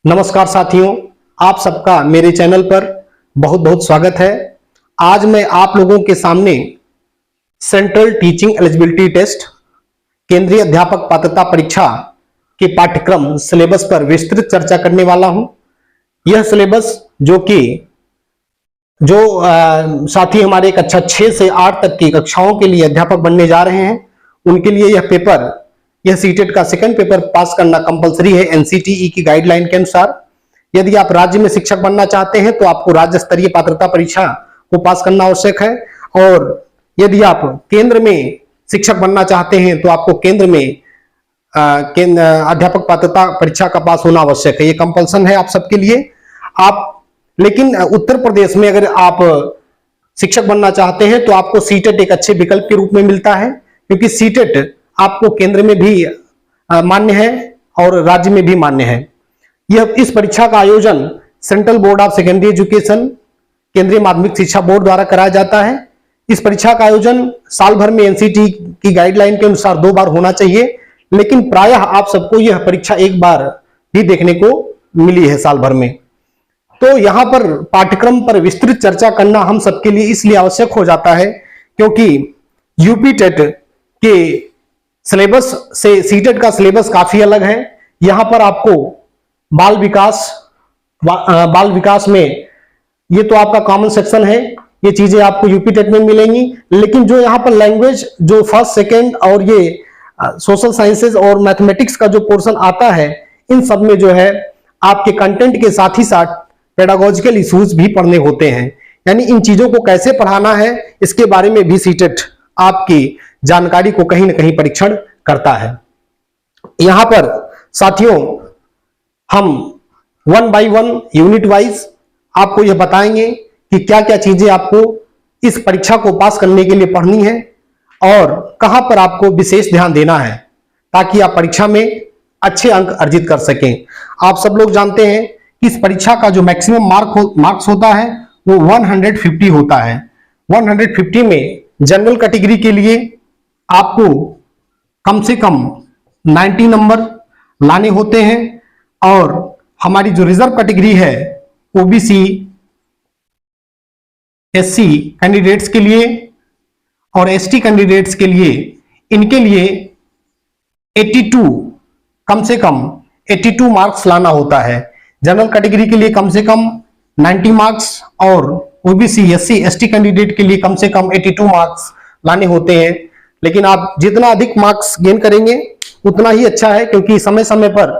नमस्कार साथियों, आप सबका मेरे चैनल पर बहुत बहुत स्वागत है। आज मैं आप लोगों के सामने सेंट्रल टीचिंग एलिजिबिलिटी टेस्ट केंद्रीय अध्यापक पात्रता परीक्षा के पाठ्यक्रम सिलेबस पर विस्तृत चर्चा करने वाला हूं। यह सिलेबस जो साथी हमारे कक्षा 6 से 8 तक की कक्षाओं के लिए अध्यापक बनने जा रहे हैं, उनके लिए यह सीटेट का सेकंड पेपर पास करना कंपलसरी है एनसीटीई की गाइडलाइन के अनुसार। यदि आप राज्य में शिक्षक बनना चाहते हैं तो आपको राज्य स्तरीय पात्रता परीक्षा को पास करना आवश्यक है, और यदि आप केंद्र में शिक्षक बनना चाहते हैं तो आपको केंद्र में अध्यापक पात्रता परीक्षा का पास होना आवश्यक है। ये कंपल्सन है आप सबके लिए। लेकिन उत्तर प्रदेश में अगर आप शिक्षक बनना चाहते हैं तो आपको सीटेट एक अच्छे विकल्प के रूप में मिलता है, क्योंकि सीटेट आपको केंद्र में भी मान्य है और राज्य में भी मान्य है। इस परीक्षा का आयोजन central board of secondary education, केंद्रीय माध्यमिक शिक्षा बोर्ड द्वारा कराया जाता है। इस परीक्षा का आयोजन साल भर में एनसीटी की गाइडलाइन के अनुसार 2 बार होना चाहिए, लेकिन प्रायः आप सबको यह परीक्षा एक बार भी देखने को मिली है साल भर में। तो यहां पर पाठ्यक्रम पर विस्तृत चर्चा करना हम सबके लिए इसलिए आवश्यक हो जाता है क्योंकि यूपी टेट के सिलेबस से सीटेट का सिलेबस काफी अलग है। यहां पर आपको बाल विकास में ये तो आपका कॉमन सेक्शन है, ये चीजें आपको यूपी टेट में मिलेंगी। लेकिन जो यहाँ पर लैंग्वेज जो फर्स्ट सेकंड और ये सोशल साइंसेज और मैथमेटिक्स का जो पोर्शन आता है, इन सब में जो है आपके कंटेंट के साथ ही साथ पेडागोजिकल इश्यूज भी पढ़ने होते हैं। यानी इन चीजों को कैसे पढ़ाना है इसके बारे में भी सीटेट आपकी जानकारी को कहीं ना कहीं परीक्षण करता है। यहां पर साथियों हम 1 बाय 1 यूनिट वाइज आपको यह बताएंगे कि क्या क्या चीजें आपको इस परीक्षा को पास करने के लिए पढ़नी है और कहां पर आपको विशेष ध्यान देना है, ताकि आप परीक्षा में अच्छे अंक अर्जित कर सकें। आप सब लोग जानते हैं कि इस परीक्षा का जो मैक्सिमम मार्क्स होता है वो 150 होता है। 150 में जनरल कैटेगरी के लिए आपको कम से कम 90 नंबर लाने होते हैं, और हमारी जो रिजर्व कैटेगरी है ओबीसी एससी कैंडिडेट्स के लिए और एसटी कैंडिडेट्स के लिए, इनके लिए 82 कम से कम 82 मार्क्स लाना होता है। जनरल कैटेगरी के लिए कम से कम 90 मार्क्स और ओबीसी एससी एसटी कैंडिडेट के लिए कम से कम 82 मार्क्स लाने होते हैं। लेकिन आप जितना अधिक मार्क्स गेन करेंगे उतना ही अच्छा है, क्योंकि समय समय पर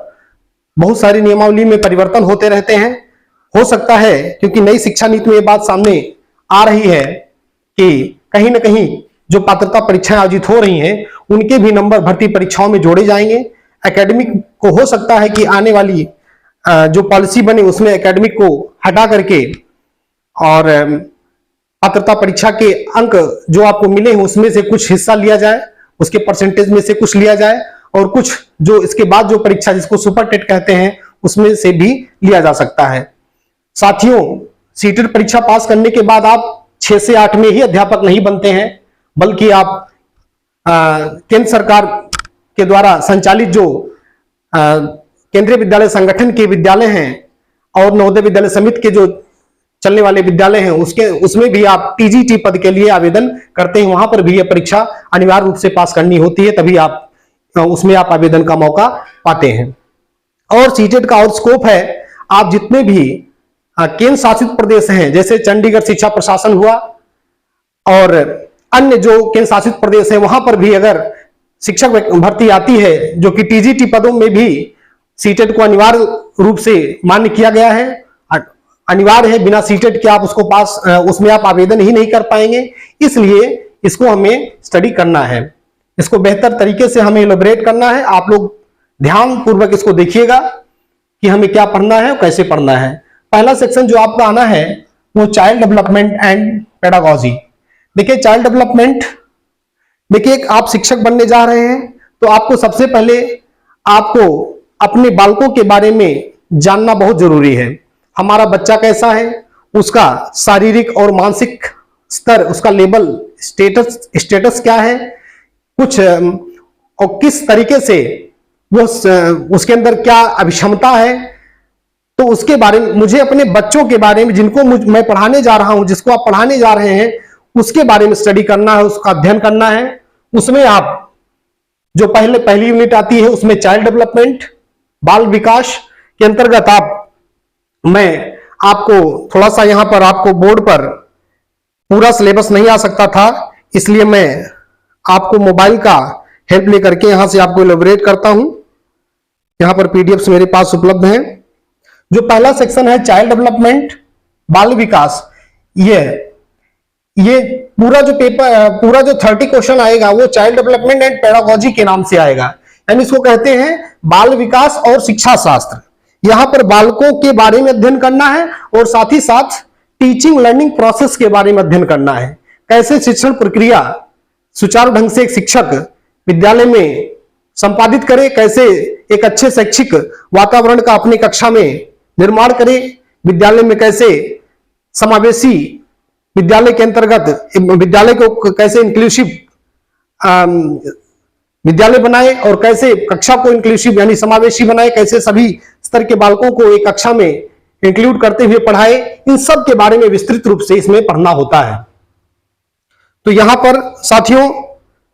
बहुत सारी नियमावली में परिवर्तन होते रहते हैं। हो सकता है क्योंकि नई शिक्षा नीति में ये बात सामने आ रही है कि कहीं ना कहीं जो पात्रता परीक्षाएं आयोजित हो रही हैं उनके भी नंबर भर्ती परीक्षाओं में जोड़े जाएंगे। एकेडमिक को हो सकता है कि आने वाली जो पॉलिसी बने उसमें एकेडमिक को हटा करके और पात्रता परीक्षा के अंक जो आपको मिले हैं उसमें से कुछ हिस्सा लिया जाए, उसके परसेंटेज में से कुछ लिया जाए, और कुछ जो इसके बाद जो परीक्षा जिसको सुपर टेट कहते हैं उसमें से भी लिया जा सकता है। साथियों, सीटेट परीक्षा पास करने के बाद आप 6 से 8 में ही अध्यापक नहीं बनते हैं, बल्कि आप केंद्र सरकार के द्वारा संचालित जो केंद्रीय विद्यालय संगठन के विद्यालय हैं और नवोदय विद्यालय समिति के जो चलने वाले विद्यालय हैं उसमें भी आप टीजीटी पद के लिए आवेदन करते हैं। वहां पर भी यह परीक्षा अनिवार्य रूप से पास करनी होती है, तभी आप उसमें आप आवेदन का मौका पाते हैं। और सीटेट का और स्कोप है, आप जितने भी केंद्र शासित प्रदेश हैं, जैसे चंडीगढ़ शिक्षा प्रशासन हुआ और अन्य जो केंद्र शासित प्रदेश है, वहां पर भी अगर शिक्षक भर्ती आती है जो कि टीजीटी पदों में भी सीटेट को अनिवार्य रूप से मान्य किया गया है, अनिवार्य है, बिना सीटेट के आप उसमें आप आवेदन ही नहीं कर पाएंगे। इसलिए इसको हमें स्टडी करना है, इसको बेहतर तरीके से हमें इलेबोरेट करना है। आप लोग ध्यान पूर्वक इसको देखिएगा कि हमें क्या पढ़ना है और कैसे पढ़ना है। पहला सेक्शन जो आपका आना है वो चाइल्ड डेवलपमेंट एंड पेडागोजी। देखिए चाइल्ड डेवलपमेंट, देखिए आप शिक्षक बनने जा रहे हैं तो आपको सबसे पहले आपको अपने बालकों के बारे में जानना बहुत जरूरी है। हमारा बच्चा कैसा है, उसका शारीरिक और मानसिक स्तर, उसका लेवल स्टेटस क्या है, कुछ और किस तरीके से वो उसके अंदर क्या अभिक्षमता है, तो उसके बारे में मुझे अपने बच्चों के बारे में, जिनको मैं पढ़ाने जा रहा हूं, जिसको आप पढ़ाने जा रहे हैं, उसके बारे में स्टडी करना है, उसका अध्ययन करना है। उसमें आप जो पहली यूनिट आती है उसमें चाइल्ड डेवलपमेंट, बाल विकास के अंतर्गत मैं आपको थोड़ा सा यहां पर आपको बोर्ड पर पूरा सिलेबस नहीं आ सकता था, इसलिए मैं आपको मोबाइल का हेल्प लेकर के यहां से आपको इलेबोरेट करता हूं। यहां पर पीडीएफ्स मेरे पास उपलब्ध हैं। जो पहला सेक्शन है चाइल्ड डेवलपमेंट, बाल विकास, ये पूरा जो पेपर, पूरा जो 30 क्वेश्चन आएगा वो चाइल्ड डेवलपमेंट एंड पेडागोजी के नाम से आएगा, यानी इसको कहते हैं बाल विकास और शिक्षा शास्त्र। यहां पर बालकों के बारे में अध्ययन करना है और साथ ही साथ टीचिंग लर्निंग प्रोसेस के बारे में अध्ययन करना है। कैसे शिक्षण प्रक्रिया सुचारू ढंग से एक शिक्षक विद्यालय में संपादित करे, कैसे एक अच्छे शैक्षिक वातावरण का अपनी कक्षा में निर्माण करे, विद्यालय में कैसे समावेशी विद्यालय के अंतर्गत विद्यालय को कैसे इंक्लूसिव विद्यालय बनाए और कैसे कक्षा को इंक्लूसिव यानी समावेशी बनाए, कैसे सभी स्तर के बालकों को एक कक्षा में इंक्लूड करते हुए पढ़ाए, इन सब के बारे में विस्तृत रूप से इसमें पढ़ना होता है। तो यहां पर साथियों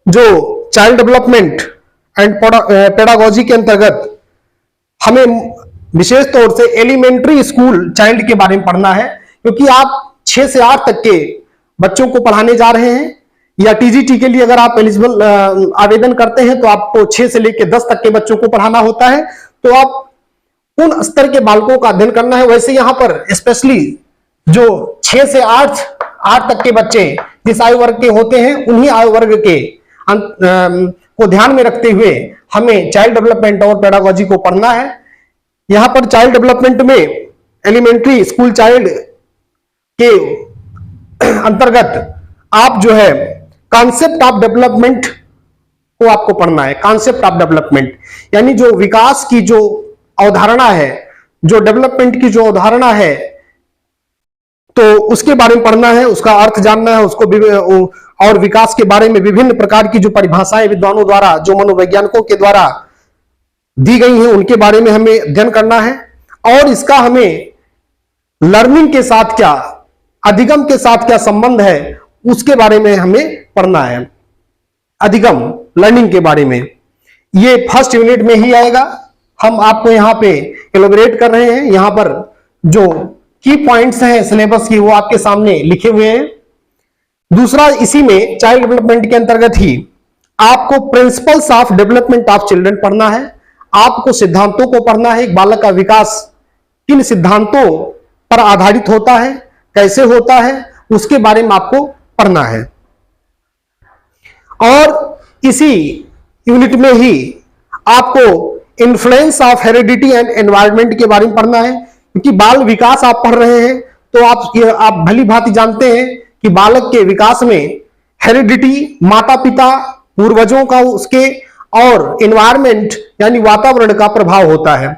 जो चाइल्ड डेवलपमेंट एंड पेडागोजी के अंतर्गत हमें विशेष तौर से एलिमेंट्री स्कूल चाइल्ड के बारे में पढ़ना है, क्योंकि आप 6 से 8 तक के बच्चों को पढ़ाने जा रहे हैं, या टीजीटी के लिए अगर आप एलिजिबल आवेदन करते हैं तो आपको 6 से लेकर 10 तक के बच्चों को पढ़ाना होता है। तो आप उन स्तर के बालकों का अध्ययन करना है। वैसे यहां पर स्पेशली जो 6 से 8 तक के बच्चे जिस आयु वर्ग के होते हैं, उन्हीं आयु वर्ग के को ध्यान में रखते हुए हमें चाइल्ड डेवलपमेंट और पेडागोजी को पढ़ना है। यहां पर चाइल्ड डेवलपमेंट में एलिमेंट्री स्कूल चाइल्ड के अंतर्गत आप जो है कॉन्सेप्ट ऑफ डेवलपमेंट को आपको पढ़ना है। कॉन्सेप्ट ऑफ डेवलपमेंट यानी जो विकास की जो अवधारणा है, जो डेवलपमेंट की जो अवधारणा है, तो उसके बारे में पढ़ना है, उसका अर्थ जानना है, उसको और विकास के बारे में विभिन्न प्रकार की जो परिभाषाएं विद्वानों द्वारा, जो मनोवैज्ञानिकों के द्वारा दी गई हैं, उनके बारे में हमें अध्ययन करना है। और इसका हमें लर्निंग के साथ क्या, अधिगम के साथ क्या संबंध है, उसके बारे में हमें पढ़ना है। अधिगम लर्निंग के बारे में ये फर्स्ट यूनिट में ही आएगा। हम आपको यहां पे एलोबरेट कर रहे हैं। यहां पर जो की पॉइंट्स हैं सिलेबस की वो आपके सामने लिखे हुए हैं। दूसरा, इसी में चाइल्ड डेवलपमेंट के अंतर्गत ही आपको principles of development of children पढ़ना है। आपको सिद्धांतों को पढ़ना है। एक बालक का विकास किन सिद्धांतों पर आधारित होता है, कैसे होता है, उसके बारे में आपको पढ़ना है। और इसी यूनिट में ही आपको influence of heredity and environment के बारे में पढ़ना है, क्योंकि बाल विकास आप पढ़ रहे हैं तो आप भली भांति जानते हैं कि बालक के विकास में हेरिडिटी, माता पिता, पूर्वजों का उसके और एनवायरनमेंट यानी वातावरण का प्रभाव होता है।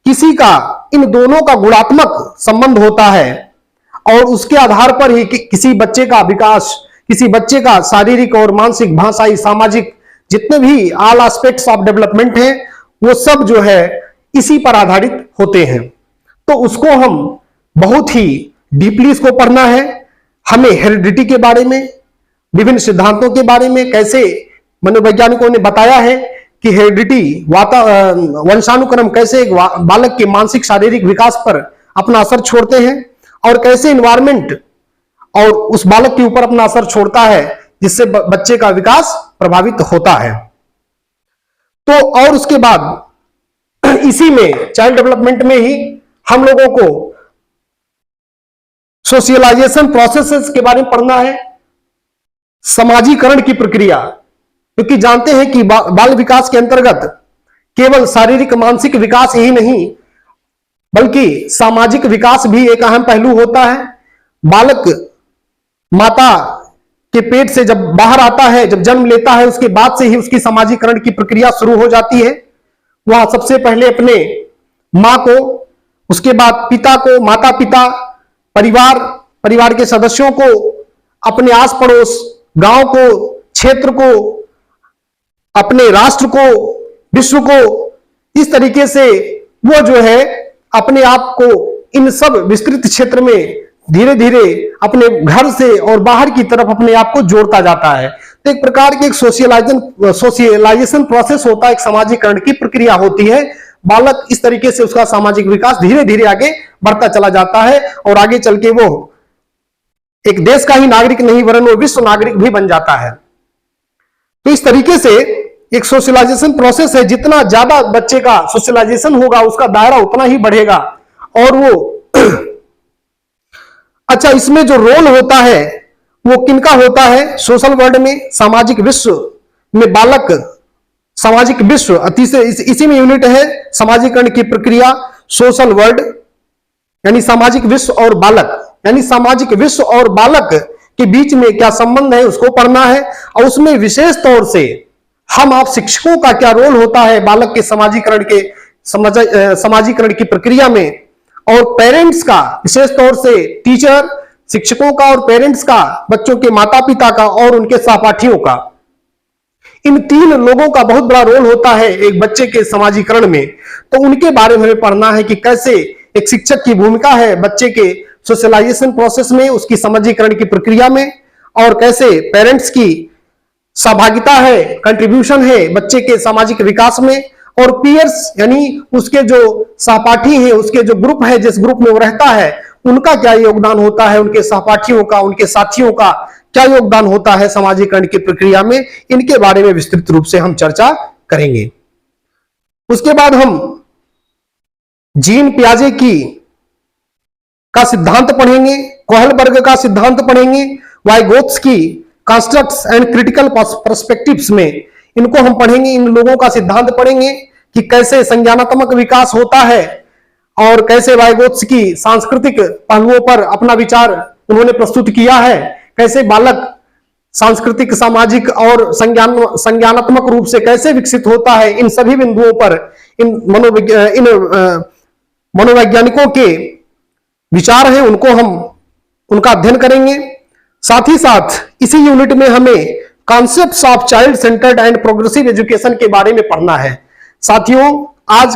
किसी का इन दोनों का गुणात्मक संबंध होता है और उसके आधार पर ही किसी बच्चे का विकास, किसी बच्चे का शारीरिक और मानसिक, भाषाई, सामाजिक जितने भी ऑल एस्पेक्ट्स ऑफ डेवलपमेंट हैं वो सब जो है इसी पर आधारित होते हैं। तो उसको हम बहुत ही डीपली इसको पढ़ना है। हमें हेरिडिटी के बारे में, विभिन्न सिद्धांतों के बारे में, कैसे मनोवैज्ञानिकों ने बताया है कि हेरिडिटी वंशानुक्रम कैसे एक बालक के मानसिक शारीरिक विकास पर अपना असर छोड़ते हैं और कैसे एनवायरनमेंट और उस बालक के ऊपर अपना असर छोड़ता है जिससे बच्चे का विकास प्रभावित होता है। तो और उसके बाद इसी में चाइल्ड डेवलपमेंट में ही हम लोगों को सोशलाइजेशन प्रोसेसेस के बारे में पढ़ना है, समाजीकरण की प्रक्रिया, क्योंकि जानते हैं कि बाल विकास के अंतर्गत केवल शारीरिक मानसिक विकास ही नहीं बल्कि सामाजिक विकास भी एक अहम पहलू होता है। बालक माता के पेट से जब बाहर आता है, जब जन्म लेता है, उसके बाद से ही उसकी समाजीकरण की प्रक्रिया शुरू हो जाती है। वह सबसे पहले अपने मां को, उसके बाद पिता को, माता पिता, परिवार के सदस्यों को, अपने आस पड़ोस, गांव को, क्षेत्र को, अपने राष्ट्र को, विश्व को, इस तरीके से वो जो है अपने आप को इन सब विस्तृत क्षेत्र में धीरे धीरे अपने घर से और बाहर की तरफ अपने आप को जोड़ता जाता है। तो एक प्रकार की एक सोशलाइजेशन प्रोसेस होता है, एक सामाजिकरण की प्रक्रिया होती है। बालक इस तरीके से उसका सामाजिक विकास धीरे धीरे आगे बढ़ता चला जाता है और आगे चल के वो एक देश का ही नागरिक नहीं वरन वो विश्व नागरिक भी बन जाता है। तो इस तरीके से एक सोशलाइजेशन प्रोसेस है। जितना ज्यादा बच्चे का सोशलाइजेशन होगा उसका दायरा उतना ही बढ़ेगा और वो अच्छा, इसमें जो रोल होता है वो किनका होता है? सोशल वर्ल्ड में, सामाजिक विश्व में बालक, सामाजिक विश्व इसी में यूनिट है सामाजिकरण की प्रक्रिया। सोशल वर्ल्ड यानी सामाजिक विश्व और बालक, यानी सामाजिक विश्व और बालक के बीच में क्या संबंध है उसको पढ़ना है। और उसमें विशेष तौर से हम आप शिक्षकों का क्या रोल होता है बालक के समाजीकरण की प्रक्रिया में, और पेरेंट्स का, विशेष तौर से टीचर, शिक्षकों का और पेरेंट्स का, बच्चों के माता पिता का और उनके सहपाठियों का, इन तीन लोगों का बहुत बड़ा रोल होता है एक बच्चे के समाजीकरण में। तो उनके बारे में हमें पढ़ना है कि कैसे एक शिक्षक की भूमिका है बच्चे के सोशलाइजेशन प्रोसेस में, उसकी समाजीकरण की प्रक्रिया में, और कैसे पेरेंट्स की सहभागिता है, कंट्रीब्यूशन है बच्चे के सामाजिक विकास में, और पीयर्स यानी उसके जो सहपाठी हैं, उसके जो ग्रुप है, जिस ग्रुप में वो रहता है, उनका क्या योगदान होता है, उनके सहपाठियों का, उनके साथियों का क्या योगदान होता है समाजीकरण की प्रक्रिया में। इनके बारे में विस्तृत रूप से हम चर्चा करेंगे। उसके बाद हम जीन पियाजे का सिद्धांत पढ़ेंगे, कोहलबर्ग का सिद्धांत पढ़ेंगे, Vygotsky constructs and critical perspectives में इनको हम पढ़ेंगे। इन लोगों का सिद्धांत पढ़ेंगे कि कैसे संज्ञानात्मक विकास होता है और कैसे वाइगोत्स्की सांस्कृतिक पहलुओं पर अपना विचार उन्होंने प्रस्तुत किया है, कैसे बालक सांस्कृतिक, सामाजिक और संज्ञानात्मक रूप से कैसे विकसित होता है। इन सभी बिंदुओं पर इन मनोवैज्ञानिकों के विचार हैं, उनका अध्ययन करेंगे। साथ ही साथ इसी यूनिट में हमें concepts of child centred and progressive education के बारे में पढ़ना है। साथियों, आज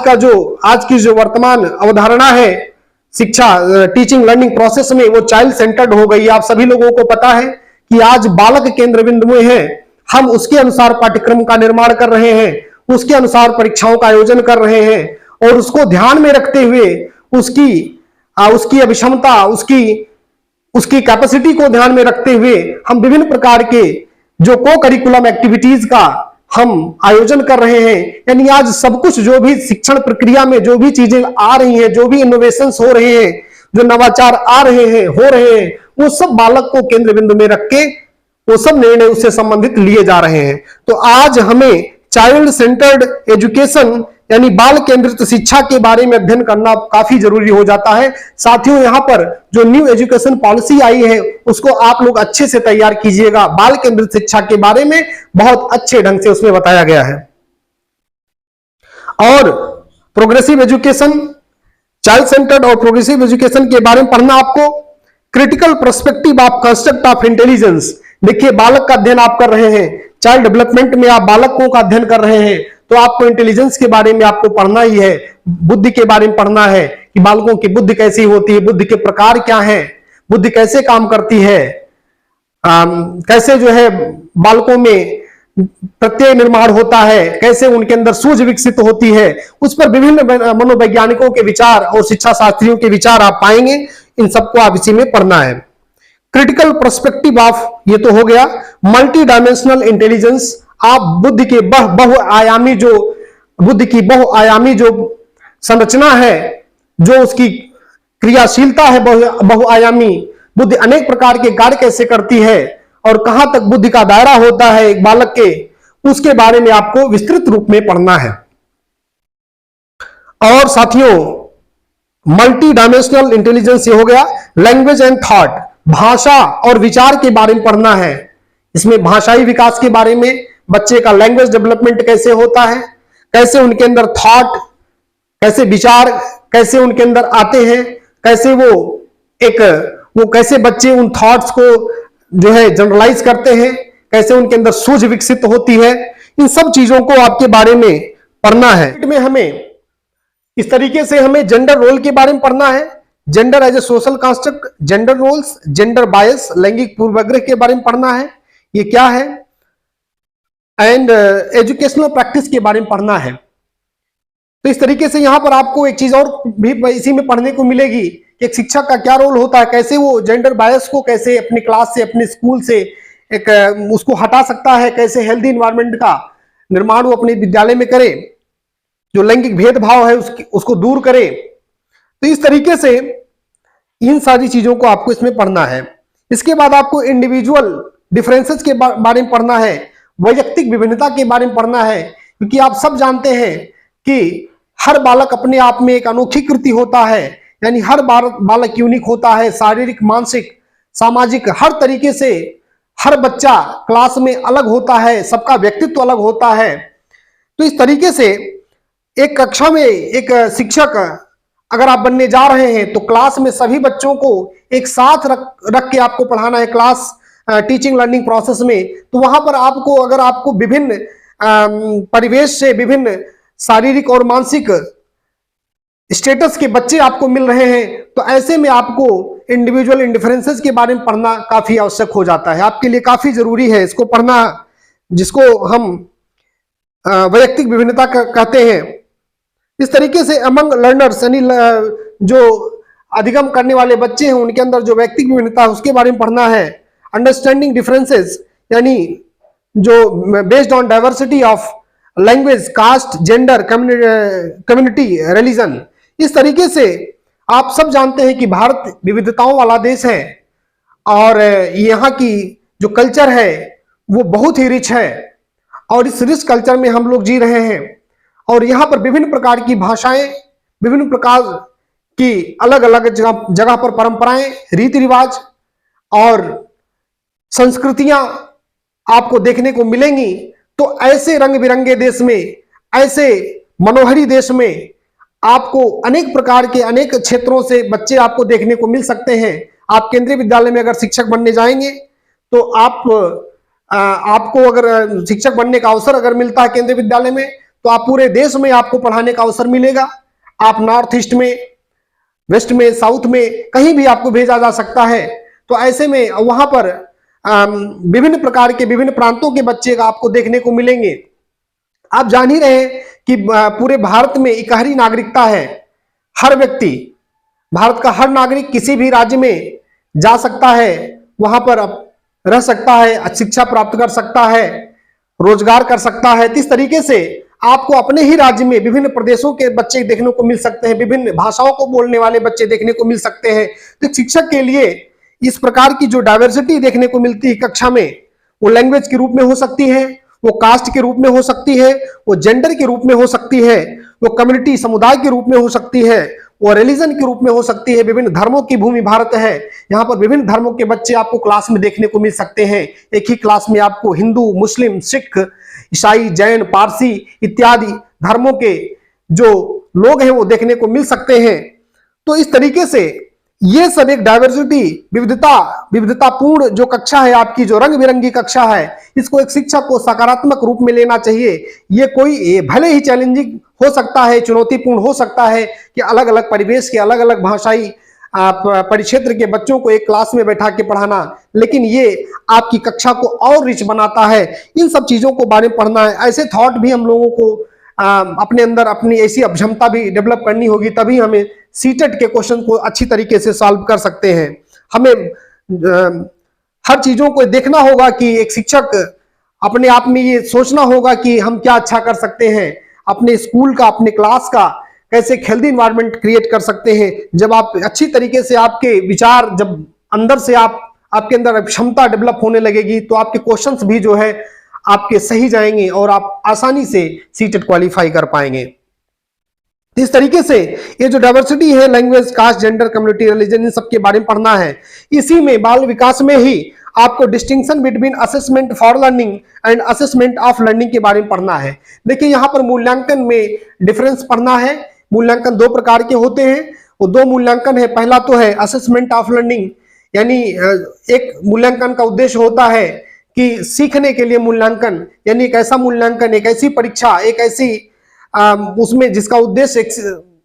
की जो वर्तमान अवधारणा है शिक्षा, टीचिंग लर्निंग प्रोसेस में, वो चाइल्ड सेंटर्ड हो गई। आप सभी लोगों को पता है कि आज बालक केंद्र बिंदु में है। हम उसके अनुसार पाठ्यक्रम का निर्माण कर रहे हैं, उसके अनुसार परीक्षाओं का आयोजन कर रहे हैं और उसको ध्यान में रखते हुए उसकी अभिक्षमता, उसकी कैपेसिटी को ध्यान में रखते हुए हम विभिन्न प्रकार के जो को करिकुलम एक्टिविटीज का हम आयोजन कर रहे हैं। यानी आज सब कुछ जो भी शिक्षण प्रक्रिया में जो भी चीजें आ रही हैं, जो भी इनोवेशंस हो रहे हैं, जो नवाचार आ रहे हैं, हो रहे हैं, वो सब बालक को केंद्र बिंदु में रख के वो सब निर्णय उससे संबंधित लिए जा रहे हैं। तो आज हमें चाइल्ड सेंटर्ड एजुकेशन यानी बाल केंद्रित शिक्षा के बारे में अध्ययन करना काफी जरूरी हो जाता है। साथियों, यहां पर जो न्यू एजुकेशन पॉलिसी आई है उसको आप लोग अच्छे से तैयार कीजिएगा। बाल केंद्रित शिक्षा के बारे में बहुत अच्छे ढंग से उसमें बताया गया है। और प्रोग्रेसिव एजुकेशन, चाइल्ड सेंटर्ड और प्रोग्रेसिव एजुकेशन के बारे में पढ़ना आपको। Critical perspective of construct of intelligence, देखिए बालक का अध्ययन आप कर रहे हैं, चाइल्ड डेवलपमेंट में आप बालकों का अध्ययन कर रहे हैं, तो आपको इंटेलिजेंस के बारे में आपको पढ़ना ही है, बुद्धि के बारे में पढ़ना है कि बालकों की बुद्धि कैसी होती है, बुद्धि के प्रकार क्या हैं, बुद्धि कैसे काम करती है, कैसे जो है बालकों में प्रत्यय निर्माण होता है, कैसे उनके अंदर सूझ विकसित होती है। उस पर विभिन्न मनोवैज्ञानिकों के विचार और शिक्षा शास्त्रियों के विचार आप पाएंगे। इन सबको आप इसी में पढ़ना है। क्रिटिकल पर्सपेक्टिव ऑफ, ये तो हो गया। मल्टी डायमेंशनल इंटेलिजेंस, आप बुद्धि की बहुआयामी जो संरचना है, जो उसकी क्रियाशीलता है बहुआयामी, बुद्धि अनेक प्रकार के कार्य कैसे करती है और कहां तक बुद्धि का दायरा होता है एक बालक के, उसके बारे में आपको विस्तृत रूप में पढ़ना है। और साथियों, मल्टी डायमेंशनल इंटेलिजेंस ये हो गया। लैंग्वेज एंड थॉट, भाषा और विचार के बारे में पढ़ना है। इसमें भाषाई विकास के बारे में, बच्चे का लैंग्वेज डेवलपमेंट कैसे होता है, कैसे उनके अंदर थॉट, कैसे विचार कैसे उनके अंदर आते हैं, कैसे वो कैसे बच्चे उन थॉट्स को जो है जनरलाइज करते हैं, कैसे उनके अंदर सूझ विकसित होती है। इन सब चीजों को आपके बारे में पढ़ना है। में हमें इस तरीके से हमें जेंडर रोल के बारे में पढ़ना है, gender as a social construct, gender roles, gender bias, लैंगिक पूर्वाग्रह के बारे में पढ़ना है, ये क्या है, एंड एजुकेशनल प्रैक्टिस के बारे में पढ़ना है। तो इस तरीके से यहां पर आपको एक चीज और भी इसी में पढ़ने को मिलेगी कि एक शिक्षक का क्या रोल होता है, कैसे वो जेंडर बायस को कैसे अपने क्लास से, अपने स्कूल से एक उसको हटा सकता है, कैसे हेल्दी इन्वायरमेंट का निर्माण वो अपने विद्यालय में करे, जो लैंगिक भेदभाव है उसको दूर करे। तो इस तरीके से इन सारी चीजों को आपको इसमें पढ़ना है। इसके बाद आपको इंडिविजुअल डिफरेंसेस के बारे में पढ़ना है, वैयक्तिक विभिन्नता के बारे में पढ़ना है, क्योंकि आप सब जानते हैं कि हर बालक अपने आप में एक अनोखी कृति होता है, यानी हर बालक यूनिक होता है, शारीरिक, मानसिक, सामाजिक, हर तरीके से हर बच्चा क्लास में अलग होता है, सबका व्यक्तित्व अलग होता है। तो इस तरीके से एक कक्षा में एक शिक्षक अगर आप बनने जा रहे हैं तो क्लास में सभी बच्चों को एक साथ रख के आपको पढ़ाना है क्लास टीचिंग लर्निंग प्रोसेस में। तो वहां पर आपको अगर आपको विभिन्न परिवेश से, विभिन्न शारीरिक और मानसिक स्टेटस के बच्चे आपको मिल रहे हैं, तो ऐसे में आपको इंडिविजुअल डिफरेंसेस के बारे में पढ़ना काफी आवश्यक हो जाता है, आपके लिए काफी जरूरी है इसको पढ़ना, जिसको हम वैयक्तिक विभिन्नता कहते हैं। इस तरीके से अमंग लर्नर्स, यानी जो अधिगम करने वाले बच्चे हैं उनके अंदर जो वैयक्तिक विभिन्नता है उसके बारे में पढ़ना है। अंडरस्टैंडिंग डिफरेंसेस, यानी जो based on diversity of language, caste, gender, community, religion. इस तरीके से आप सब जानते हैं कि भारत विविधताओं वाला देश है और यहाँ की जो कल्चर है वो बहुत ही रिच है, और इस रिच कल्चर में हम लोग जी रहे हैं, और यहाँ पर विभिन्न प्रकार की भाषाएं, विभिन्न प्रकार की अलग अलग जगह पर परंपराएं, रीति रिवाज और संस्कृतियां आपको देखने को मिलेंगी। तो ऐसे रंग बिरंगे देश में, ऐसे मनोहरी देश में आपको अनेक प्रकार के अनेक क्षेत्रों से बच्चे आपको देखने को मिल सकते हैं। आप केंद्रीय विद्यालय में अगर शिक्षक बनने जाएंगे तो आपको अगर शिक्षक बनने का अवसर अगर मिलता है केंद्रीय विद्यालय में, तो आप पूरे देश में आपको पढ़ाने का अवसर मिलेगा। आप नॉर्थ ईस्ट में, वेस्ट में, साउथ में कहीं भी आपको भेजा जा सकता है। तो ऐसे में वहां पर विभिन्न प्रकार के विभिन्न प्रांतों के बच्चे आपको देखने को मिलेंगे। आप जान ही रहे हैं कि पूरे भारत में इकहरी नागरिकता है, हर व्यक्ति, भारत का हर नागरिक किसी भी राज्य में जा सकता है, वहां पर रह सकता है, शिक्षा प्राप्त कर सकता है, रोजगार कर सकता है। इस तरीके से आपको अपने ही राज्य में विभिन्न प्रदेशों के बच्चे देखने को मिल सकते हैं, विभिन्न भाषाओं को बोलने वाले बच्चे देखने को मिल सकते हैं। तो शिक्षक के लिए इस प्रकार की जो डाइवर्सिटी देखने को मिलती है कक्षा में, वो लैंग्वेज के रूप में हो सकती है, वो कास्ट के रूप में हो सकती है, वो जेंडर के रूप में हो सकती है, वो कम्युनिटी समुदाय के रूप में हो सकती है, वो रिलीजन के रूप में हो सकती है। विभिन्न धर्मों की भूमि भारत है, यहाँ पर विभिन्न धर्मों के बच्चे आपको क्लास में देखने को मिल सकते हैं। एक ही क्लास में आपको हिंदू, मुस्लिम, सिख, ईसाई, जैन, पारसी इत्यादि धर्मों के जो लोग हैं वो देखने को मिल सकते हैं। तो इस तरीके से ये सब एक डाइवर्सिटी, विविधतापूर्ण जो कक्षा है आपकी, जो रंग बिरंगी कक्षा है, इसको एक शिक्षक को सकारात्मक रूप में लेना चाहिए। ये भले ही चैलेंजिंग हो सकता है, चुनौतीपूर्ण हो सकता है कि अलग अलग परिवेश के, अलग अलग भाषाई परिक्षेत्र के बच्चों को एक क्लास में बैठा के पढ़ाना, लेकिन ये आपकी कक्षा को और रिच बनाता है। इन सब चीजों को बारे में पढ़ना है। ऐसे थॉट भी हम लोगों को अपने अंदर अपनी ऐसी अक्षमता भी डेवलप करनी होगी, तभी हमें सीटेट के क्वेश्चन को अच्छी तरीके से सॉल्व कर सकते हैं। हमें हर चीजों को देखना होगा कि एक शिक्षक अपने आप में ये सोचना होगा कि हम क्या अच्छा कर सकते हैं, अपने स्कूल का, अपने क्लास का कैसे हेल्दी इन्वायरमेंट क्रिएट कर सकते हैं। जब आप अच्छी तरीके से आपके विचार, जब अंदर से आपके अंदर क्षमता डेवलप होने लगेगी, तो आपके क्वेश्चंस भी जो है आपके सही जाएंगे और आप आसानी से सीटेट क्वालिफाई कर पाएंगे। इस तरीके से ये जो डाइवर्सिटी है, language, caste, gender, community, religion, इन सब के बारे में पढ़ना है। इसी में बाल विकास में ही आपको distinction between assessment for learning and assessment of learning के बारे में पढ़ना है। देखिए यहाँ पर मूल्यांकन में डिफरेंस पढ़ना है। मूल्यांकन दो प्रकार के होते हैं, वो दो मूल्यांकन है। पहला तो है असेसमेंट ऑफ लर्निंग, यानी एक मूल्यांकन का उद्देश्य होता है कि सीखने के लिए मूल्यांकन, यानी एक ऐसा मूल्यांकन, एक ऐसी परीक्षा, एक ऐसी उसमें जिसका उद्देश्य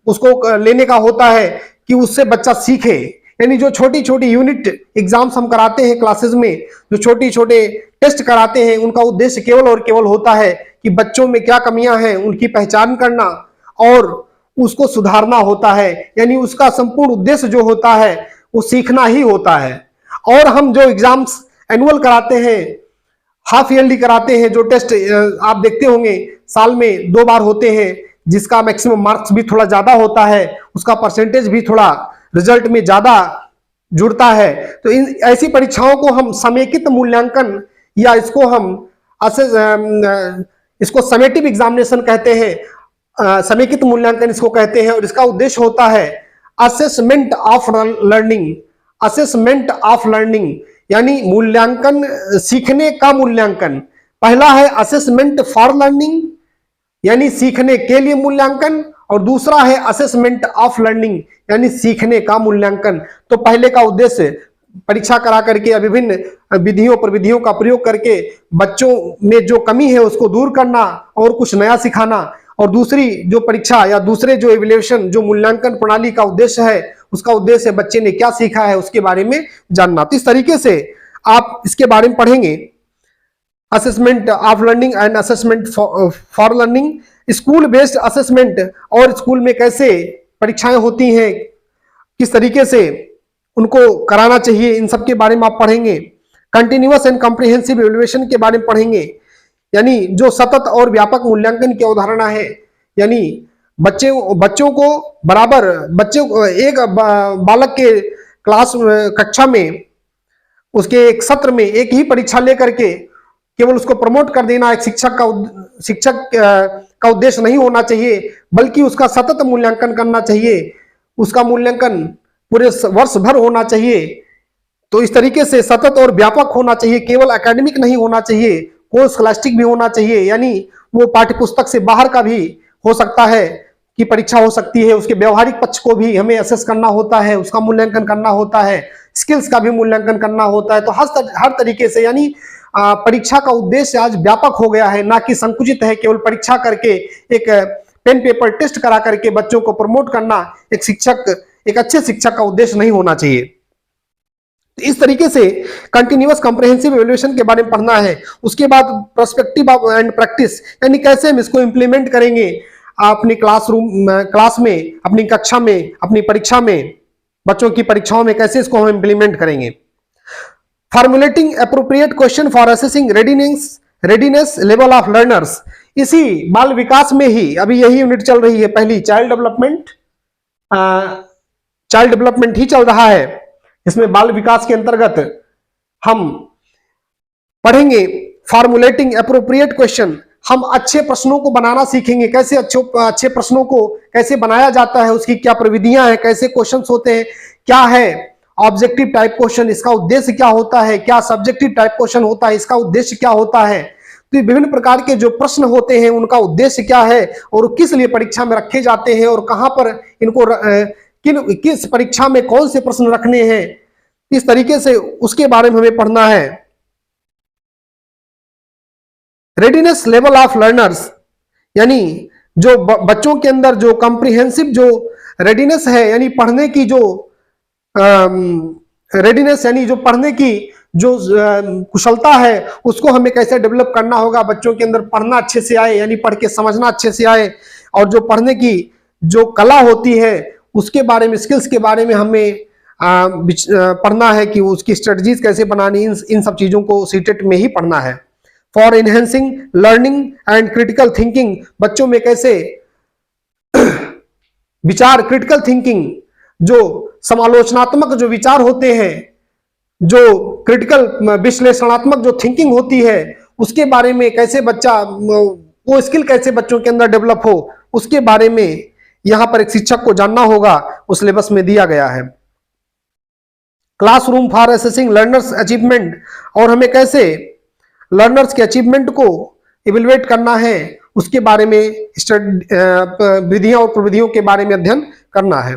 उसको लेने का होता है कि उससे बच्चा सीखे। यानी जो छोटी छोटी यूनिट एग्जाम्स हम कराते हैं क्लासेस में, जो छोटी छोटे टेस्ट कराते हैं, उनका उद्देश्य केवल और केवल होता है कि बच्चों में क्या कमियां हैं उनकी पहचान करना और उसको सुधारना होता है। यानी उसका संपूर्ण उद्देश्य जो होता है वो सीखना ही होता है। और हम जो एग्जाम्स एनुअल कराते हैं, हाफ ईयरली कराते हैं, जो टेस्ट आप देखते होंगे साल में 2 बार होते हैं, जिसका मैक्सिमम मार्क्स भी थोड़ा ज्यादा होता है, उसका परसेंटेज भी थोड़ा रिजल्ट में ज्यादा जुड़ता है। तो इन ऐसी परीक्षाओं को हम समेकित मूल्यांकन या इसको समेटिव एग्जामिनेशन कहते हैं, समेकित मूल्यांकन इसको कहते हैं। और इसका उद्देश्य होता है assessment of learning, assessment of learning यानी मूल्यांकन, सीखने का मूल्यांकन। पहला है असेसमेंट फॉर लर्निंग यानी सीखने के लिए मूल्यांकन, और दूसरा है असेसमेंट ऑफ लर्निंग यानी सीखने का मूल्यांकन। तो पहले का उद्देश्य परीक्षा करा करके या विभिन्न विधियों प्रविधियों का प्रयोग करके बच्चों में जो कमी है उसको दूर करना और कुछ नया सिखाना, और दूसरी जो परीक्षा या दूसरे जो इवैल्यूएशन जो मूल्यांकन प्रणाली का उद्देश्य है, उसका उद्देश्य बच्चे ने क्या सीखा है उसके बारे में जानना। तो इस तरीके से आप इसके बारे में पढ़ेंगे, assessment of learning and assessment for learning, school based assessment और स्कूल में कैसे परीक्षाएं होती हैं, किस तरीके से उनको कराना चाहिए, इन सब के बारे में आप पढ़ेंगे। कंटिन्यूअस एंड कॉम्प्रिहेंसिव इवैल्यूएशन के बारे में पढ़ेंगे, यानी जो सतत और व्यापक मूल्यांकन की अवधारणा है। यानी बच्चों को बराबर, एक बालक के कक्षा में उसके एक सत्र में एक ही परीक्षा लेकर के केवल उसको प्रमोट कर देना एक शिक्षक का उद्देश्य नहीं होना चाहिए, बल्कि उसका सतत मूल्यांकन करना चाहिए, उसका मूल्यांकन पूरे वर्ष भर होना चाहिए। तो इस तरीके से सतत और व्यापक होना चाहिए, केवल एकेडमिक नहीं होना चाहिए, कोर्स स्कॉलास्टिक भी होना चाहिए। यानी वो पाठ्यपुस्तक से बाहर का भी हो सकता है कि परीक्षा हो सकती है, उसके व्यवहारिक पक्ष को भी हमें असेस करना होता है, उसका मूल्यांकन करना होता है, स्किल्स का भी मूल्यांकन करना होता है। तो हर तरीके से यानी परीक्षा का उद्देश्य आज व्यापक हो गया है, ना कि संकुचित है। केवल परीक्षा करके एक पेन पेपर टेस्ट करा करके बच्चों को प्रमोट करना एक अच्छे शिक्षक का उद्देश्य नहीं होना चाहिए। इस तरीके से कंटिन्यूअस कॉम्प्रिहेंसिव इवैल्यूएशन के बारे में पढ़ना है। उसके बाद पर्सपेक्टिव एंड प्रैक्टिस, यानी कैसे हम इसको इंप्लीमेंट करेंगे अपनी क्लास में, अपनी कक्षा में, अपनी परीक्षा में, बच्चों की परीक्षाओं में कैसे इसको हम इंप्लीमेंट करेंगे। Formulating appropriate question for assessing readiness level of learners, इसी बाल विकास में ही अभी यही यूनिट चल रही है, पहली चाइल्ड डेवलपमेंट ही चल रहा है। इसमें बाल विकास के अंतर्गत हम पढ़ेंगे फॉर्मुलेटिंग एप्रोप्रिएट क्वेश्चन, हम अच्छे प्रश्नों को बनाना सीखेंगे, कैसे अच्छे प्रश्नों को कैसे बनाया जाता है, उसकी क्या प्रविधियां हैं, कैसे क्वेश्चंस होते हैं, क्या है ऑब्जेक्टिव टाइप क्वेश्चन, इसका उद्देश्य क्या होता है, क्या सब्जेक्टिव टाइप क्वेश्चन होता है, इसका उद्देश्य क्या होता है। तो विभिन्न प्रकार के जो प्रश्न होते हैं उनका उद्देश्य क्या है और किस लिए परीक्षा में रखे जाते हैं और कहां पर इनको किस परीक्षा में कौन से प्रश्न रखने हैं, इस तरीके से उसके बारे में हमें पढ़ना है। रेडीनेस लेवल ऑफ लर्नर्स, यानी जो बच्चों के अंदर जो कॉम्प्रिहेंसिव जो रेडीनेस है, यानी पढ़ने की जो रेडीनेस, यानी जो पढ़ने की जो कुशलता है उसको हमें कैसे डेवलप करना होगा, बच्चों के अंदर पढ़ना अच्छे से आए, यानी पढ़ के समझना अच्छे से आए, और जो पढ़ने की जो कला होती है उसके बारे में, स्किल्स के बारे में हमें पढ़ना है कि उसकी स्ट्रेटजीज कैसे बनानी, इन सब चीजों को सीटेट में ही पढ़ना है। For enhancing learning and critical thinking, बच्चों में कैसे विचार, क्रिटिकल थिंकिंग, जो समालोचनात्मक जो विचार होते हैं, जो क्रिटिकल विश्लेषणात्मक जो थिंकिंग होती है, उसके बारे में कैसे बच्चा वो स्किल कैसे बच्चों के अंदर डेवलप हो, उसके बारे में यहां पर एक शिक्षक को जानना होगा, उस सिलेबस में दिया गया है। Classroom for assessing learners achievement, और हमें कैसे लर्नर्स के अचीवमेंट को इवेलुएट करना है उसके बारे में विधियां और प्रविधियों के बारे में अध्ययन करना है।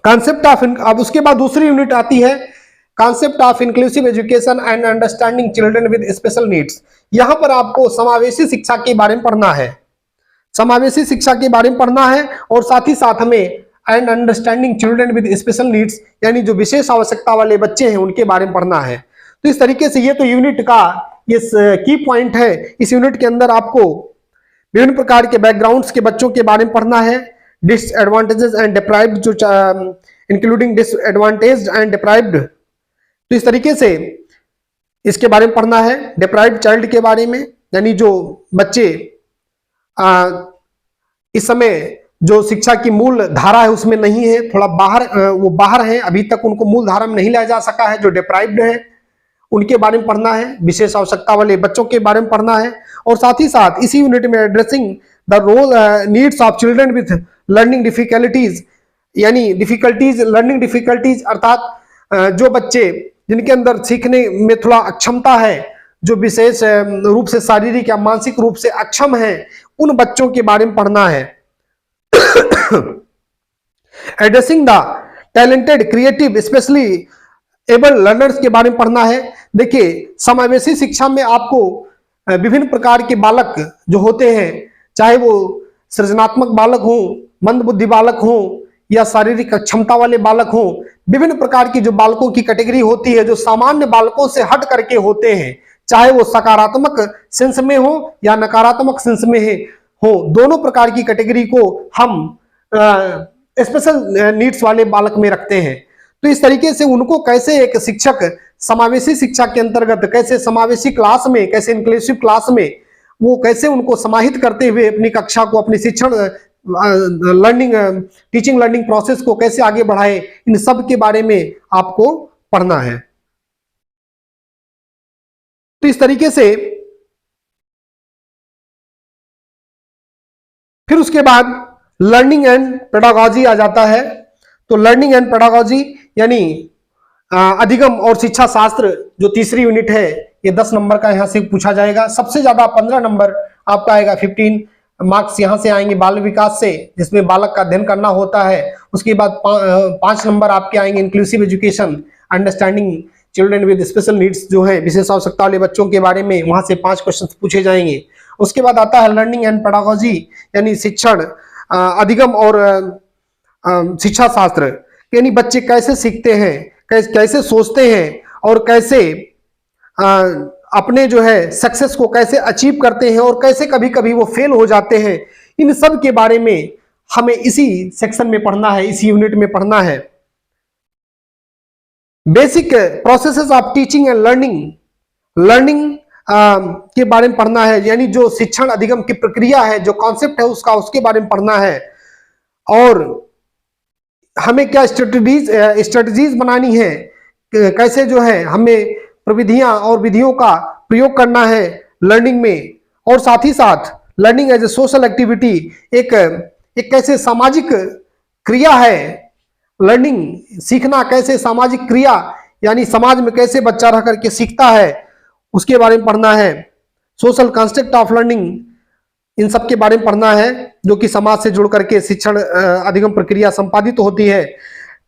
कॉन्सेप्ट ऑफ, अब उसके बाद दूसरी यूनिट आती है concept of inclusive education and understanding children with special needs. यहां पर आपको समावेशी शिक्षा के बारे में पढ़ना है। समावेशी शिक्षा के बारे में पढ़ना है, और साथ ही साथ हमें and understanding children with special needs, यानी जो विशेष आवश्यकता वाले बच्चे हैं उनके बारे में पढ़ना है। तो इस तरीके से ये तो यूनिट का ये की पॉइंट है। इस यूनिट के अंदर आपको विभिन्न प्रकार के बैकग्राउंड्स के बच्चों के बारे में पढ़ना है, डिसएडवांटेजेस एंड डिप्राइव्ड, जो इंक्लूडिंग डिसएडवांटेज्ड एंड डिप्राइव्ड। तो इस तरीके से इसके बारे में पढ़ना है। डिप्राइव्ड चाइल्ड के बारे में, यानी जो बच्चे इस समय जो शिक्षा की मूल धारा है उसमें नहीं है, थोड़ा बाहर, वो बाहर है, अभी तक उनको मूल धारा में नहीं लाया जा सका है, जो डिप्राइव्ड है उनके बारे में पढ़ना है। विशेष आवश्यकता वाले बच्चों के बारे में पढ़ना है, और साथ ही साथ इसी यूनिट में addressing the role needs of children with learning difficulties, यानी डिफिकल्टीज, लर्निंग डिफिकल्टीज अर्थात जो बच्चे जिनके अंदर सीखने में थोड़ा अक्षमता है, जो विशेष रूप से शारीरिक या मानसिक रूप से अक्षम है, उन बच्चों के बारे में पढ़ना है। Addressing the talented creative specially abled learners के बारे में पढ़ना है। देखिए, समावेशी शिक्षा में आपको विभिन्न प्रकार के बालक जो होते हैं, चाहे वो सृजनात्मक बालक हो, मंदबुद्धि बालक हो, या शारीरिक अक्षमता वाले बालक हो, विभिन्न प्रकार की जो बालकों की कैटेगरी होती है, जो सामान्य बालकों से हट करके होते हैं, चाहे वो सकारात्मक सेंस में हो या नकारात्मक सेंस में हो, दोनों प्रकार की कैटेगरी को हम स्पेशल नीड्स वाले बालक में रखते हैं। तो इस तरीके से उनको कैसे एक शिक्षक समावेशी शिक्षा के अंतर्गत, कैसे समावेशी क्लास में, कैसे इंक्लूसिव क्लास में वो कैसे उनको समाहित करते हुए अपनी कक्षा को, अपनी शिक्षण लर्निंग टीचिंग लर्निंग प्रोसेस को कैसे आगे बढ़ाए, इन सब के बारे में आपको पढ़ना है। तो इस तरीके से फिर उसके बाद लर्निंग एंड पेडागॉजी आ जाता है। तो लर्निंग एंड पेडागॉजी यानी अधिगम और शिक्षा शास्त्र जो तीसरी यूनिट है, ये 10 नंबर का यहां से पूछा जाएगा। सबसे ज्यादा 15 नंबर आपका आएगा, 15 मार्क्स यहां से आएंगे बाल विकास से, जिसमें बालक का अध्ययन करना होता है। उसके बाद 5 नंबर आपके आएंगे inclusive education, understanding children with special needs, जो है विशेष आवश्यकता वाले बच्चों के बारे में, वहां से 5 क्वेश्चन पूछे जाएंगे। उसके बाद आता है लर्निंग एंड पेडागॉजी, यानी शिक्षण, अधिगम और शिक्षा शास्त्र, यानी बच्चे कैसे सीखते हैं, कैसे सोचते हैं, और कैसे अपने जो है सक्सेस को कैसे अचीव करते हैं, और कैसे कभी कभी वो फेल हो जाते हैं। इन सब के बारे में हमें इसी सेक्शन में पढ़ना है, इसी यूनिट में पढ़ना है। Basic processes of teaching and learning के बारे में पढ़ना है, यानी जो शिक्षण अधिगम की प्रक्रिया है, जो कॉन्सेप्ट है उसके बारे में पढ़ना है। और हमें क्या स्ट्रेटजीज बनानी है, कैसे जो है हमें प्रविधियां और विधियों का प्रयोग करना है लर्निंग में। और साथ ही साथ learning as a social activity, एक कैसे सामाजिक क्रिया है, लर्निंग सीखना कैसे सामाजिक क्रिया, यानी समाज में कैसे बच्चा रह करके सीखता है, उसके बारे में पढ़ना है। सोशल कंस्ट्रक्ट ऑफ लर्निंग, इन सब के बारे में पढ़ना है, जो कि समाज से जुड़ करके शिक्षण अधिगम प्रक्रिया संपादित होती है।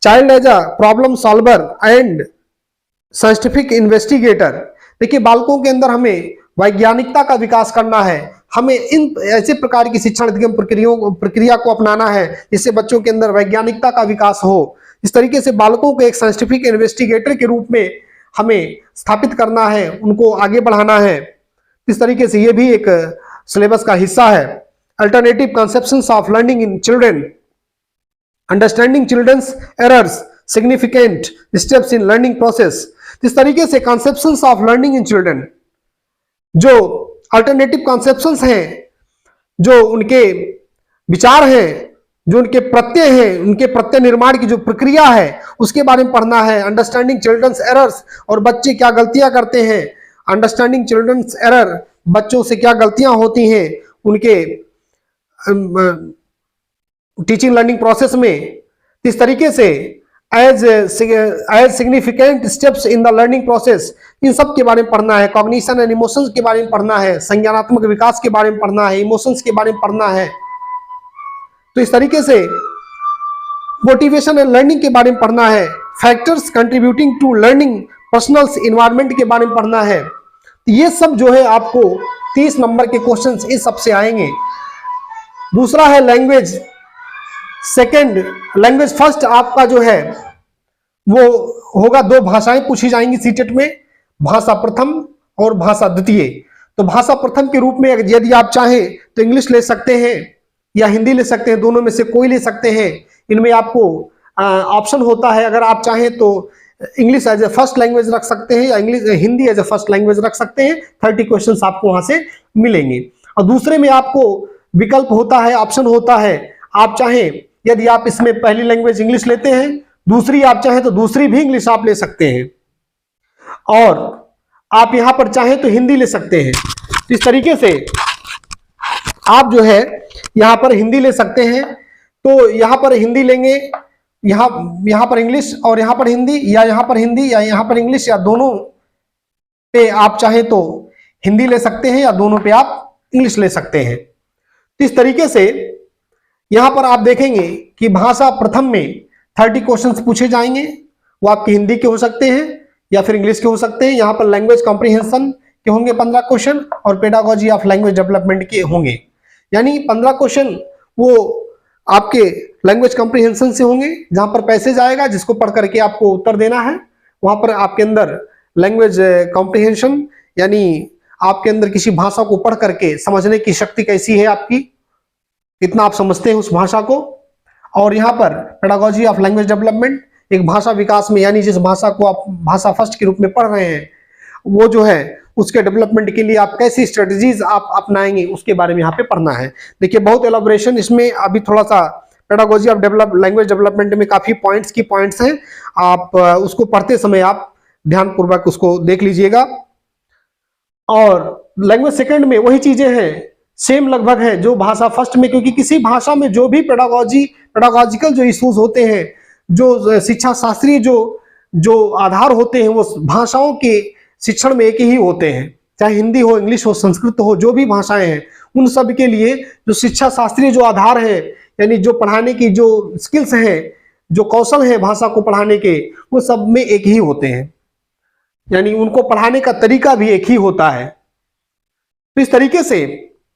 Child as a problem solver and scientific investigator, देखिए बालकों के अंदर हमें वैज्ञानिकता का विकास करना है, हमें इन ऐसे प्रकार की शिक्षण अधिगम प्रक्रिया को अपनाना है जिससे बच्चों के अंदर वैज्ञानिकता का विकास हो। इस तरीके से बालकों को एक साइंटिफिक इन्वेस्टिगेटर के रूप में हमें स्थापित करना है, उनको आगे बढ़ाना है। इस तरीके से ये भी एक सिलेबस का हिस्सा है। Alternative conceptions of learning in children, understanding children's errors, significant steps in learning process. इस तरीके से conceptions of learning in children, जो अल्टरनेटिव कंसेप्शंस हैं, जो उनके विचार हैं, जो उनके प्रत्यय हैं, उनके प्रत्यय निर्माण की जो प्रक्रिया है उसके बारे में पढ़ना है। अंडरस्टैंडिंग चिल्ड्रंस एरर्स, और बच्चे क्या गलतियां करते हैं, अंडरस्टैंडिंग चिल्ड्रंस एरर, बच्चों से क्या गलतियां होती हैं उनके टीचिंग लर्निंग प्रोसेस में। इस तरीके से as significant steps in the learning process, इन सब के बारे में पढ़ना है। कॉग्निशन एंड इमोशंस के बारे में पढ़ना है, संज्ञानात्मक विकास के बारे में पढ़ना है, इमोशंस के बारे में पढ़ना है। तो इस तरीके से मोटिवेशन एंड लर्निंग के बारे में पढ़ना है। Factors contributing to learning, personal environment के बारे में पढ़ना है। तो ये सब जो है आपको 30 नंबर के क्वेश्चंस इस सब से आएंगे। दूसरा है लैंग्वेज सेकंड, लैंग्वेज फर्स्ट आपका जो है वो होगा, 2 भाषाएं पूछी जाएंगी सीटेट में, भाषा प्रथम और भाषा द्वितीय। तो भाषा प्रथम के रूप में यदि आप चाहें तो इंग्लिश ले सकते हैं या हिंदी ले सकते हैं, दोनों में से कोई ले सकते हैं। इनमें आपको ऑप्शन होता है, अगर आप चाहें तो English as a first language रख सकते हैं या English Hindi as a first language रख सकते हैं। 30 क्वेश्चंस आपको वहां से मिलेंगे। और दूसरे में आपको विकल्प होता है, ऑप्शन होता है, आप चाहें यदि आप इसमें पहली लैंग्वेज इंग्लिश लेते हैं, दूसरी आप चाहें तो दूसरी भी इंग्लिश आप ले सकते हैं, और आप यहां पर चाहें तो हिंदी ले सकते हैं। तो इस तरीके से आप जो है यहां पर हिंदी ले सकते हैं। तो यहां पर हिंदी लेंगे, यहां पर इंग्लिश और यहां पर हिंदी, या यहां पर हिंदी या यहां पर इंग्लिश, या दोनों पे आप चाहें तो हिंदी ले सकते हैं या दोनों पे आप इंग्लिश ले सकते हैं। तो इस तरीके से यहां पर आप देखेंगे कि भाषा प्रथम में 30 क्वेश्चंस पूछे जाएंगे, वो आपके हिंदी के हो सकते हैं या फिर इंग्लिश के हो सकते हैं। यहां पर लैंग्वेज कॉम्प्रिहेंशन के होंगे 15 क्वेश्चन और पेडागोजी ऑफ लैंग्वेज डेवलपमेंट के होंगे, यानी 15 क्वेश्चन वो आपके लैंग्वेज कॉम्प्रिहेंशन से होंगे, जहां पर पैसेज आएगा जिसको पढ़ करके आपको उत्तर देना है। वहां पर आपके अंदर लैंग्वेज कॉम्प्रिहेंशन यानी आपके अंदर किसी भाषा को पढ़ करके समझने की शक्ति कैसी है आपकी, कितना आप समझते हैं उस भाषा को। और यहाँ पर पेडागोजी ऑफ लैंग्वेज डेवलपमेंट, एक भाषा विकास में, यानी जिस भाषा को आप भाषा फर्स्ट के रूप में पढ़ रहे हैं, वो जो है उसके डेवलपमेंट के लिए आप कैसी स्ट्रेटजीज आप अपनाएंगे उसके बारे में यहाँ पे पढ़ना है। देखिए बहुत एलाबोरेशन इसमें, अभी थोड़ा सा पेडागोजी ऑफ लैंग्वेज डेवलपमेंट में काफी पॉइंट्स हैं, आप उसको पढ़ते समय आप ध्यानपूर्वक उसको देख लीजिएगा। और लैंग्वेज सेकंड में वही चीजें हैं, सेम लगभग है जो भाषा फर्स्ट में, क्योंकि किसी भाषा में जो भी पेडागोजिकल जो इश्यूज होते हैं, जो शिक्षा शास्त्रीय जो आधार होते हैं, वो भाषाओं के शिक्षण में एक ही होते हैं, चाहे हिंदी हो, इंग्लिश हो, संस्कृत हो, जो भी भाषाएं हैं, उन सब के लिए जो शिक्षा शास्त्रीय जो आधार है, यानी जो पढ़ाने की जो स्किल्स हैं, जो कौशल हैं भाषा को पढ़ाने के, वो सब में एक ही होते हैं, यानी उनको पढ़ाने का तरीका भी एक ही होता है। तो इस तरीके से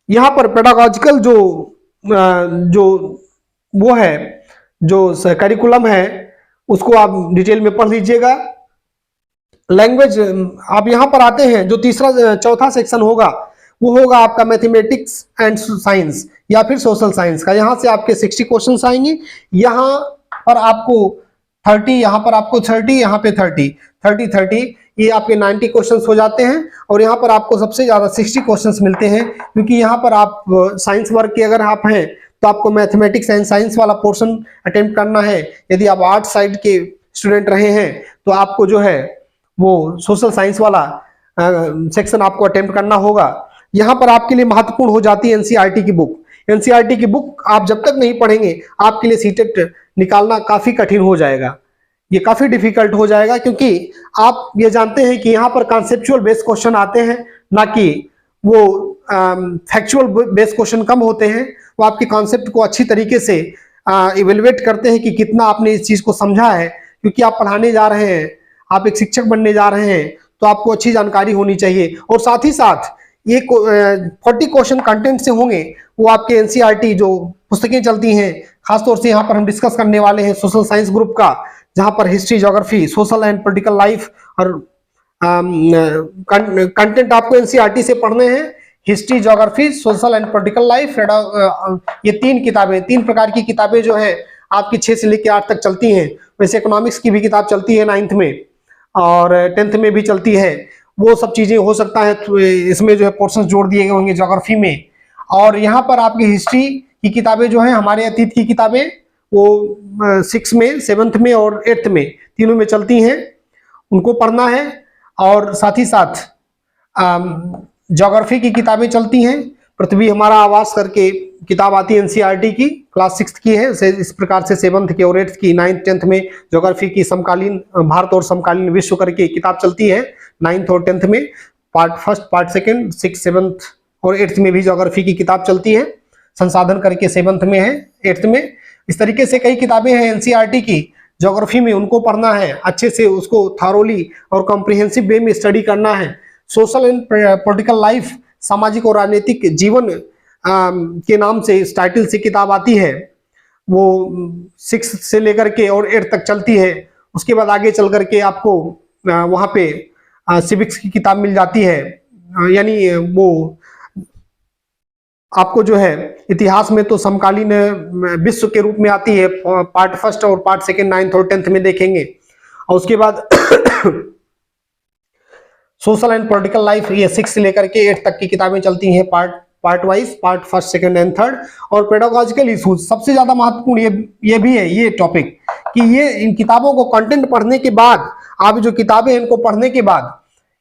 यहाँ पर पेडागोजिकल जो वो है, जो करिकुलम है, उसको आप डिटेल में पढ़ लीजिएगा। लैंग्वेज आप यहां पर आते हैं, जो चौथा सेक्शन होगा वो होगा आपका मैथमेटिक्स एंड साइंस या फिर सोशल साइंस का। यहां से आपके 60 क्वेश्चंस आएंगे, यहां पर आपको 30, यहां पर आपको 30, यहां पे 30, ये आपके 90 क्वेश्चंस हो जाते हैं। और यहां पर आपको सबसे ज्यादा 60 क्वेश्चंस मिलते हैं, क्योंकि यहां पर आप साइंस वर्ग के अगर आप हैं तो आपको मैथमेटिक्स एंड साइंस वाला पोर्शन अटेम्प्ट करना है। यदि आप आर्ट साइड के स्टूडेंट रहे हैं तो आपको जो है वो सोशल साइंस वाला सेक्शन आपको अटेम्प्ट करना होगा। यहाँ पर आपके लिए महत्वपूर्ण हो जाती है एनसीईआरटी की बुक। एनसीईआरटी की बुक आप जब तक नहीं पढ़ेंगे आपके लिए सीटेट निकालना काफी कठिन हो जाएगा, ये काफी डिफिकल्ट हो जाएगा, क्योंकि आप ये जानते हैं कि यहाँ पर कॉन्सेप्चुअल बेस्ड क्वेश्चन आते हैं, ना कि वो फैक्चुअल बेस्ड क्वेश्चन कम होते हैं। वो आपके कॉन्सेप्ट को अच्छी तरीके से इवेलुएट करते हैं कि कितना आपने इस चीज को समझा है, क्योंकि आप पढ़ाने जा रहे हैं, आप एक शिक्षक बनने जा रहे हैं, तो आपको अच्छी जानकारी होनी चाहिए। और साथ ही साथ ये 40 क्वेश्चन कंटेंट से होंगे, वो आपके एनसीईआरटी जो पुस्तकें चलती हैं, खासतौर से यहाँ पर हम डिस्कस करने वाले हैं सोशल साइंस ग्रुप का, जहाँ पर history, geography, social and political life और कंटेंट आपको एनसीईआरटी से पढ़ने हैं। History, geography, social and political life, ये 3 किताबें, 3 प्रकार की किताबें जो है आपकी 6 से लेकर 8 तक चलती हैं। वैसे इकोनॉमिक्स की भी किताब चलती है 9th में और 10th में भी चलती है, वो सब चीजें हो सकता है तो इसमें जो है पोर्शंस जोड़ दिए गए होंगे ज्योग्राफी में। और यहाँ पर आपकी हिस्ट्री की किताबें जो है, हमारे अतीत की किताबें, वो 6 में, 7th में और 8th में, तीनों में चलती हैं, उनको पढ़ना है। और साथ ही साथ ज्योग्राफी की किताबें चलती हैं, पृथ्वी हमारा आवास करके किताब आती है एनसीईआरटी की, क्लास 6th की है। इस प्रकार से 7th की और 8th की, 9th 10th में ज्योग्राफी की समकालीन भारत और समकालीन विश्व करके किताब चलती है 9th और 10th में। पार्ट 1, पार्ट 2, 6th, 7th और 8th में भी ज्योग्राफी की किताब चलती है, संसाधन करके 7th में है, 8th में। इस तरीके से कई किताबें हैं एनसीईआरटी की ज्योग्राफी में, उनको पढ़ना है अच्छे से, उसको थारोली और कॉम्प्रिहेंसिव वे में स्टडी करना है। सोशल एंड पॉलिटिकल लाइफ, सामाजिक और राजनीतिक जीवन के नाम से, इस टाइटल से किताब आती है, वो 6 से लेकर के और 8 तक चलती है। उसके बाद आगे चल करके आपको वहाँ पे सिविक्स की किताब मिल जाती है, यानी वो आपको जो है इतिहास में तो समकालीन विश्व के रूप में आती है, पार्ट फर्स्ट और पार्ट सेकेंड 9th और 10th में देखेंगे। और उसके बाद सोशल एंड पॉलिटिकल लाइफ, ये 6 से लेकर के 8 तक की किताबें चलती हैं, part wise, part first second and third. और पेडागोजिकल इशूज सबसे ज्यादा महत्वपूर्ण ये भी है, ये टॉपिक कि ये इन किताबों को कंटेंट पढ़ने के बाद, आप जो किताबें इनको पढ़ने के बाद,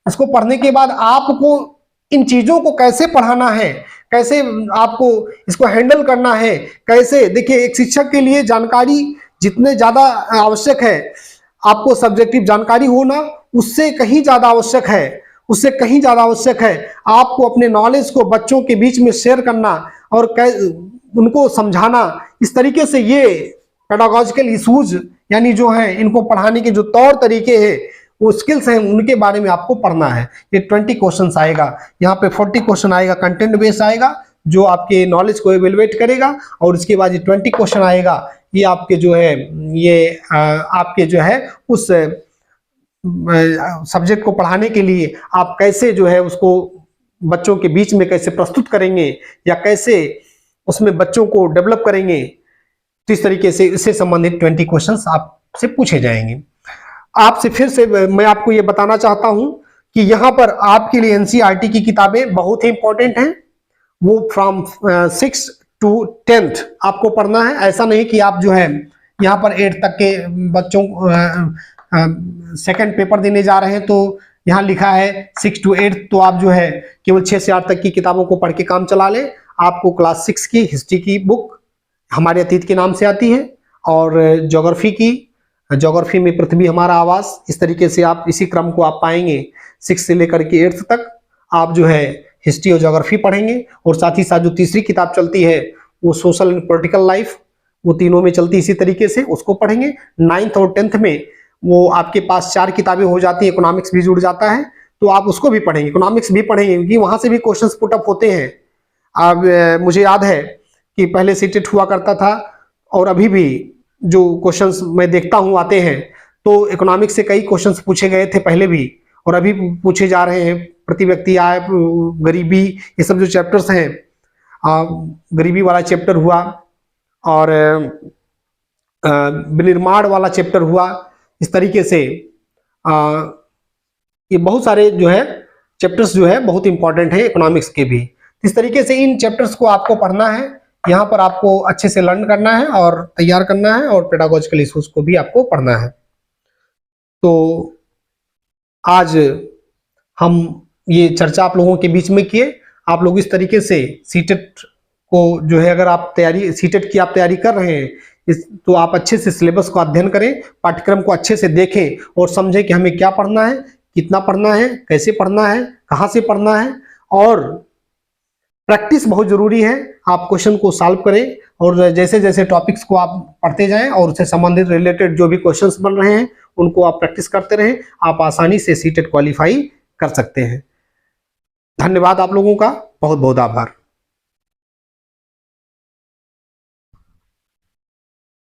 इसको पढ़ने के बाद आपको इन चीजों को कैसे पढ़ाना है, कैसे आपको इसको हैंडल करना है, कैसे, देखिए एक शिक्षक के लिए जानकारी जितने ज्यादा आवश्यक है, आपको सब्जेक्टिव जानकारी होना उससे कहीं ज्यादा आवश्यक है, उससे कहीं ज्यादा आवश्यक है आपको अपने नॉलेज को बच्चों के बीच में शेयर करना और उनको समझाना। इस तरीके से ये पेडागोजिकल इशूज यानी जो है इनको पढ़ाने के जो तौर तरीके हैं, वो स्किल्स हैं, उनके बारे में आपको पढ़ना है। ये 20 क्वेश्चंस आएगा, यहाँ पे 40 क्वेश्चन आएगा कंटेंट बेस्ड आएगा, जो आपके नॉलेज को एवेलुएट करेगा, और इसके बाद ये 20 क्वेश्चन आएगा, ये आपके जो है ये आपके जो है उस सब्जेक्ट को पढ़ाने के लिए आप कैसे जो है उसको बच्चों के बीच में कैसे प्रस्तुत करेंगे या कैसे उसमें बच्चों को डेवलप करेंगे। तो इस तरीके से इससे संबंधित 20 क्वेश्चंस आपसे पूछे जाएंगे। आपसे फिर से मैं आपको ये बताना चाहता हूं कि यहाँ पर आपके लिए एनसीईआरटी की किताबें बहुत ही इंपॉर्टेंट हैं, वो फ्रॉम 6 to 10th आपको पढ़ना है। ऐसा नहीं कि आप जो है यहाँ पर 8 तक के बच्चों सेकंड पेपर देने जा रहे हैं तो यहाँ लिखा है 6 to 8, तो आप जो है केवल 6 से 8 तक की किताबों को पढ़ के काम चला लें। आपको क्लास 6 की हिस्ट्री की बुक हमारे अतीत के नाम से आती है, और ज्योग्राफी में पृथ्वी हमारा आवास, इस तरीके से आप इसी क्रम को आप पाएंगे। 6 से लेकर के 8th तक आप जो है हिस्ट्री और ज्योग्राफी पढ़ेंगे, और साथ ही साथ जो तीसरी किताब चलती है वो सोशल एंड पॉलिटिकल लाइफ, वो तीनों में चलती इसी तरीके से, उसको पढ़ेंगे। 9th और 10th में वो आपके पास 4 किताबें हो जाती है, इकोनॉमिक्स भी जुड़ जाता है, तो आप उसको भी पढ़ेंगे, इकोनॉमिक्स भी पढ़ेंगे, क्योंकि वहां से भी क्वेश्चंस पुट अप होते हैं। अब मुझे याद है कि पहले सीटेट हुआ करता था, और अभी भी जो क्वेश्चंस मैं देखता हूं आते हैं, तो इकोनॉमिक्स से कई क्वेश्चंस पूछे गए थे पहले भी, और अभी पूछे जा रहे हैं। प्रति व्यक्ति आय, गरीबी, ये सब जो चैप्टर्स हैं, गरीबी वाला चैप्टर हुआ, और विनिर्माण वाला चैप्टर हुआ, इस तरीके से ये बहुत सारे जो है चैप्टर्स जो है बहुत इंपॉर्टेंट है इकोनॉमिक्स के भी। इस तरीके से इन चैप्टर्स को आपको पढ़ना है, यहाँ पर आपको अच्छे से लर्न करना है और तैयार करना है, और पेडागोजिकल इशूज को भी आपको पढ़ना है। तो आज हम ये चर्चा आप लोगों के बीच में किए। आप लोग इस तरीके से सीटेट को जो है, अगर आप सीटेट की आप तैयारी कर रहे हैं, तो आप अच्छे से सिलेबस को अध्ययन करें, पाठ्यक्रम को अच्छे से देखें और समझें कि हमें क्या पढ़ना है, कितना पढ़ना है, कैसे पढ़ना है, कहाँ से पढ़ना है, और प्रैक्टिस बहुत जरूरी है। आप क्वेश्चन को सॉल्व करें, और जैसे जैसे टॉपिक्स को आप पढ़ते जाएं और उससे संबंधित रिलेटेड जो भी क्वेश्चंस बन रहे हैं उनको आप प्रैक्टिस करते रहें, आप आसानी से सीटेट क्वालिफाई कर सकते हैं। धन्यवाद आप लोगों का, बहुत बहुत आभार।